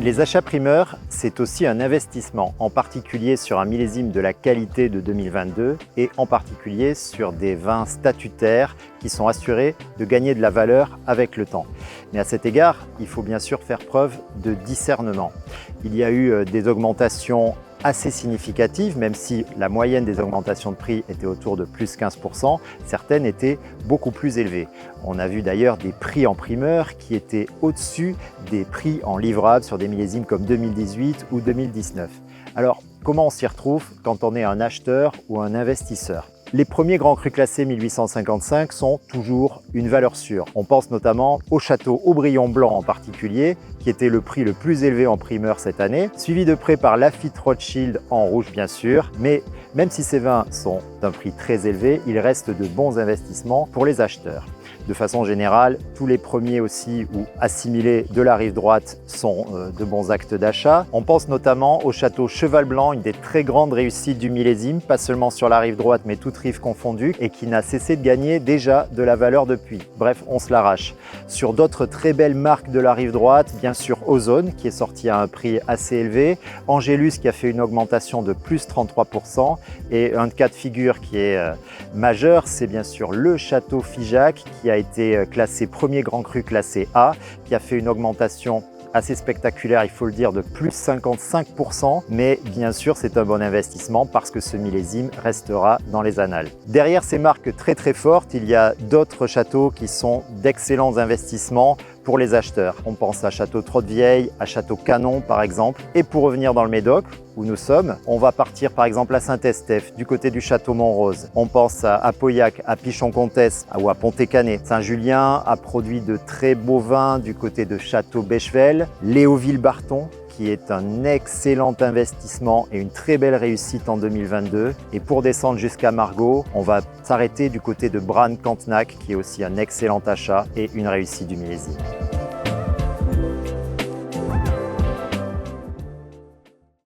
Les achats primeurs, c'est aussi un investissement, en particulier sur un millésime de la qualité de 2022 et en particulier sur des vins statutaires qui sont assurés de gagner de la valeur avec le temps. Mais à cet égard, il faut bien sûr faire preuve de discernement. Il y a eu des augmentations assez significatives, même si la moyenne des augmentations de prix était autour de plus 15%, certaines étaient beaucoup plus élevées. On a vu d'ailleurs des prix en primeur qui étaient au-dessus des prix en livrable sur des millésimes comme 2018 ou 2019. Alors, comment on s'y retrouve quand on est un acheteur ou un investisseur ? Les premiers grands crus classés 1855 sont toujours une valeur sûre. On pense notamment au château Aubryon Blanc en particulier, qui était le prix le plus élevé en primeur cette année, suivi de près par Lafite Rothschild en rouge bien sûr. Mais même si ces vins sont d'un prix très élevé, ils restent de bons investissements pour les acheteurs. De façon générale, tous les premiers aussi ou assimilés de la rive droite sont de bons actes d'achat. On pense notamment au château Cheval Blanc, une des très grandes réussites du millésime, pas seulement sur la rive droite mais toutes rives confondues, et qui n'a cessé de gagner déjà de la valeur depuis. Bref, on se l'arrache. Sur d'autres très belles marques de la rive droite, bien sûr Ozone qui est sorti à un prix assez élevé, Angélus qui a fait une augmentation de plus 33%, et un cas de figure qui est majeur, c'est bien sûr le château Figeac qui a été classé premier grand cru classé A, qui a fait une augmentation assez spectaculaire, il faut le dire, de plus 55%, mais bien sûr c'est un bon investissement parce que ce millésime restera dans les annales. Derrière ces marques très fortes, il y a d'autres châteaux qui sont d'excellents investissements pour les acheteurs. On pense à Château Trotte-Vieille, à Château Canon par exemple. Et pour revenir dans le Médoc, où nous sommes, on va partir par exemple à Saint-Estèphe, du côté du Château Montrose. On pense à Pauillac, à Pichon-Comtesse ou à Pontet-Canet. Saint-Julien a produit de très beaux vins du côté de Château Bechevel. Léoville-Barton, qui est un excellent investissement et une très belle réussite en 2022. Et pour descendre jusqu'à Margaux, on va s'arrêter du côté de Branne-Cantenac, qui est aussi un excellent achat et une réussite du millésime.